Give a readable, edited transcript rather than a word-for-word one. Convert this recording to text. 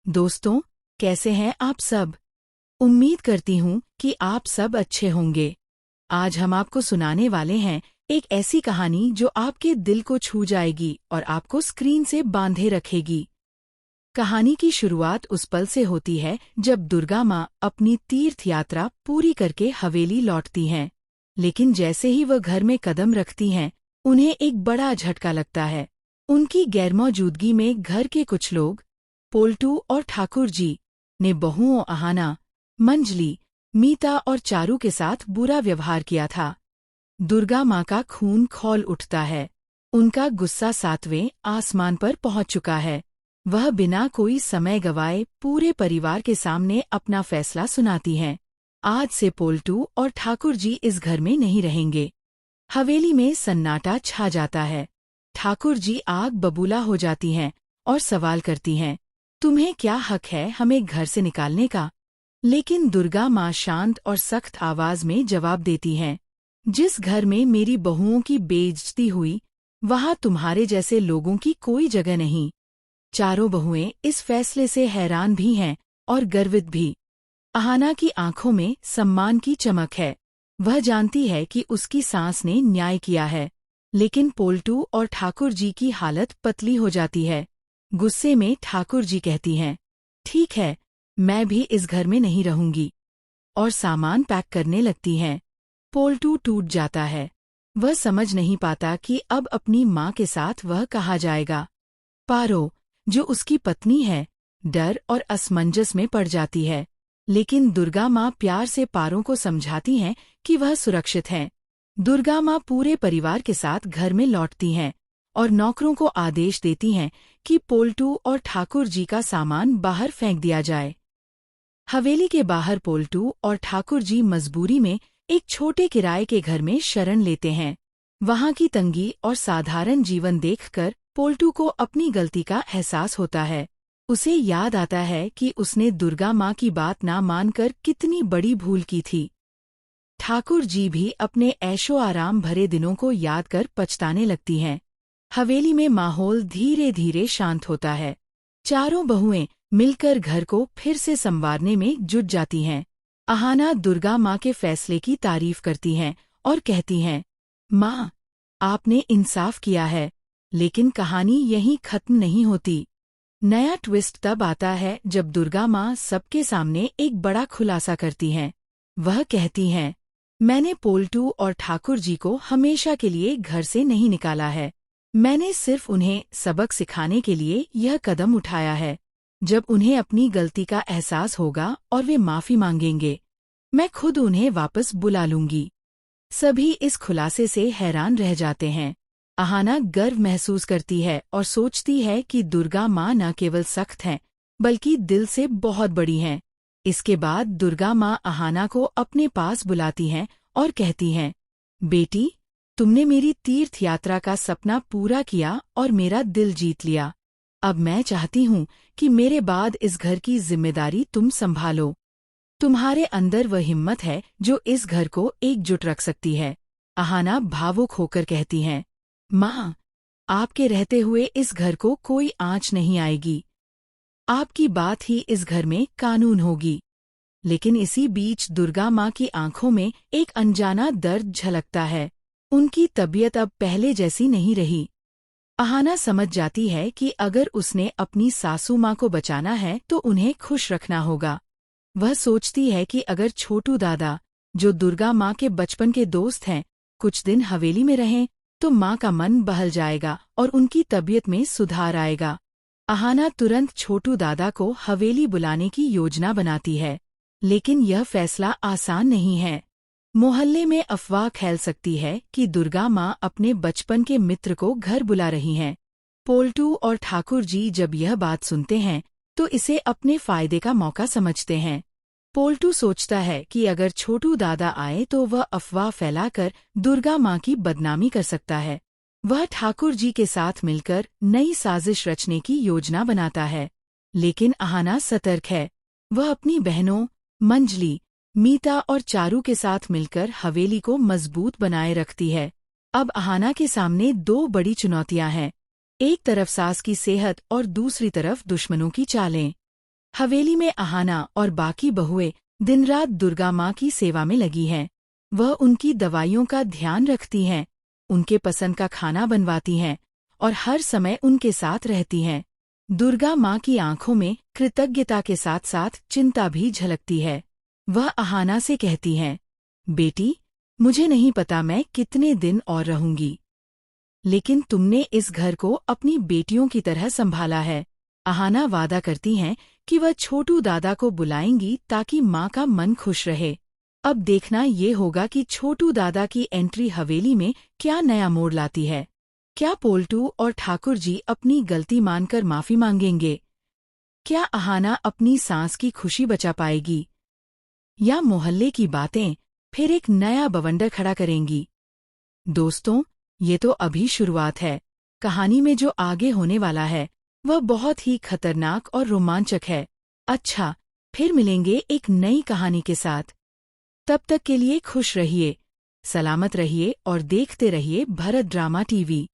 दोस्तों, कैसे हैं आप सब? उम्मीद करती हूँ कि आप सब अच्छे होंगे। आज हम आपको सुनाने वाले हैं एक ऐसी कहानी जो आपके दिल को छू जाएगी और आपको स्क्रीन से बांधे रखेगी। कहानी की शुरुआत उस पल से होती है जब दुर्गा माँ अपनी तीर्थ यात्रा पूरी करके हवेली लौटती हैं। लेकिन जैसे ही वह घर में कदम रखती हैं, उन्हें एक बड़ा झटका लगता है। उनकी गैरमौजूदगी में घर के कुछ लोग, पोल्टू और ठाकुर जी, ने बहुओं आहाना, मंजली, मीता और चारू के साथ बुरा व्यवहार किया था। दुर्गा माँ का खून खौल उठता है। उनका गुस्सा 7वें आसमान पर पहुंच चुका है। वह बिना कोई समय गवाए पूरे परिवार के सामने अपना फैसला सुनाती हैं। आज से पोल्टू और ठाकुर जी इस घर में नहीं रहेंगे। हवेली में सन्नाटा छा जाता है। ठाकुर जी आग बबूला हो जाती हैं और सवाल करती हैं, तुम्हें क्या हक है हमें घर से निकालने का? लेकिन दुर्गा माँ शांत और सख्त आवाज में जवाब देती हैं, जिस घर में मेरी बहुओं की बेइज्जती हुई, वहाँ तुम्हारे जैसे लोगों की कोई जगह नहीं। चारों बहुएं इस फैसले से हैरान भी हैं और गर्वित भी। आहाना की आंखों में सम्मान की चमक है। वह जानती है कि उसकी सांस ने न्याय किया है। लेकिन पोल्टू और ठाकुर जी की हालत पतली हो जाती है। गुस्से में ठाकुर जी कहती हैं, ठीक है, मैं भी इस घर में नहीं रहूंगी, और सामान पैक करने लगती हैं। पोल्टू टूट जाता है। वह समझ नहीं पाता कि अब अपनी माँ के साथ वह कहाँ जाएगा। पारो, जो उसकी पत्नी है, डर और असमंजस में पड़ जाती है। लेकिन दुर्गा माँ प्यार से पारो को समझाती हैं कि वह सुरक्षित हैं। दुर्गा माँ पूरे परिवार के साथ घर में लौटती हैं और नौकरों को आदेश देती हैं कि पोल्टू और ठाकुर जी का सामान बाहर फेंक दिया जाए। हवेली के बाहर पोल्टू और ठाकुर जी मजबूरी में एक छोटे किराए के घर में शरण लेते हैं। वहाँ की तंगी और साधारण जीवन देखकर पोल्टू को अपनी गलती का एहसास होता है। उसे याद आता है कि उसने दुर्गा माँ की बात ना मानकर कितनी बड़ी भूल की थी। ठाकुर जी भी अपने ऐशो आराम भरे दिनों को याद कर पछताने लगती हैं। हवेली में माहौल धीरे धीरे शांत होता है। चारों बहुएं मिलकर घर को फिर से संवारने में जुट जाती हैं। आहाना दुर्गा माँ के फैसले की तारीफ करती हैं और कहती हैं, माँ, आपने इंसाफ किया है, लेकिन कहानी यहीं खत्म नहीं होती। नया ट्विस्ट तब आता है जब दुर्गा माँ सबके सामने एक बड़ा खुलासा करती हैं। वह कहती हैं, मैंने पोल्टू और ठाकुर जी को हमेशा के लिए घर से नहीं निकाला है। मैंने सिर्फ उन्हें सबक सिखाने के लिए यह कदम उठाया है। जब उन्हें अपनी गलती का एहसास होगा और वे माफी मांगेंगे, मैं खुद उन्हें वापस बुला लूंगी। सभी इस खुलासे से हैरान रह जाते हैं। आहाना गर्व महसूस करती है और सोचती है कि दुर्गा माँ न केवल सख्त हैं, बल्कि दिल से बहुत बड़ी हैं। इसके बाद दुर्गा माँ आहाना को अपने पास बुलाती हैं और कहती हैं, बेटी, तुमने मेरी तीर्थ यात्रा का सपना पूरा किया और मेरा दिल जीत लिया। अब मैं चाहती हूँ कि मेरे बाद इस घर की जिम्मेदारी तुम संभालो। तुम्हारे अंदर वह हिम्मत है जो इस घर को एकजुट रख सकती है। आहाना भावुक होकर कहती हैं, माँ, आपके रहते हुए इस घर को कोई आँच नहीं आएगी। आपकी बात ही इस घर में कानून होगी। लेकिन इसी बीच दुर्गा माँ की आंखों में एक अनजाना दर्द झलकता है। उनकी तबीयत अब पहले जैसी नहीं रही। आहाना समझ जाती है कि अगर उसने अपनी सासू माँ को बचाना है तो उन्हें खुश रखना होगा। वह सोचती है कि अगर छोटू दादा, जो दुर्गा माँ के बचपन के दोस्त हैं, कुछ दिन हवेली में रहें तो माँ का मन बहल जाएगा और उनकी तबीयत में सुधार आएगा। आहाना तुरंत छोटू दादा को हवेली बुलाने की योजना बनाती है। लेकिन यह फैसला आसान नहीं है। मोहल्ले में अफवाह फैल सकती है कि दुर्गा माँ अपने बचपन के मित्र को घर बुला रही हैं। पोल्टू और ठाकुर जी जब यह बात सुनते हैं तो इसे अपने फायदे का मौका समझते हैं। पोल्टू सोचता है कि अगर छोटू दादा आए तो वह अफवाह फैलाकर दुर्गा माँ की बदनामी कर सकता है। वह ठाकुर जी के साथ मिलकर नई साजिश रचने की योजना बनाता है। लेकिन आहाना सतर्क है। वह अपनी बहनों मंजली, मीता और चारू के साथ मिलकर हवेली को मजबूत बनाए रखती है। अब आहाना के सामने दो बड़ी चुनौतियां हैं। एक तरफ सास की सेहत और दूसरी तरफ दुश्मनों की चालें। हवेली में अहाना और बाकी बहुएं दिन रात दुर्गा माँ की सेवा में लगी हैं। वह उनकी दवाइयों का ध्यान रखती हैं, उनके पसंद का खाना बनवाती हैं और हर समय उनके साथ रहती हैं। दुर्गा माँ की आंखों में कृतज्ञता के साथ साथ चिंता भी झलकती है। वह अहाना से कहती हैं, बेटी, मुझे नहीं पता मैं कितने दिन और रहूंगी, लेकिन तुमने इस घर को अपनी बेटियों की तरह संभाला है। अहाना वादा करती हैं कि वह छोटू दादा को बुलाएंगी ताकि माँ का मन खुश रहे। अब देखना ये होगा कि छोटू दादा की एंट्री हवेली में क्या नया मोड़ लाती है। क्या पोल्टू और ठाकुर जी अपनी गलती मानकर माफी मांगेंगे? क्या अहाना अपनी सांस की खुशी बचा पाएगी? या मोहल्ले की बातें फिर एक नया बवंडर खड़ा करेंगी? दोस्तों, ये तो अभी शुरुआत है। कहानी में जो आगे होने वाला है वह बहुत ही खतरनाक और रोमांचक है। अच्छा, फिर मिलेंगे एक नई कहानी के साथ। तब तक के लिए खुश रहिए, सलामत रहिए और देखते रहिए भरत ड्रामा टीवी।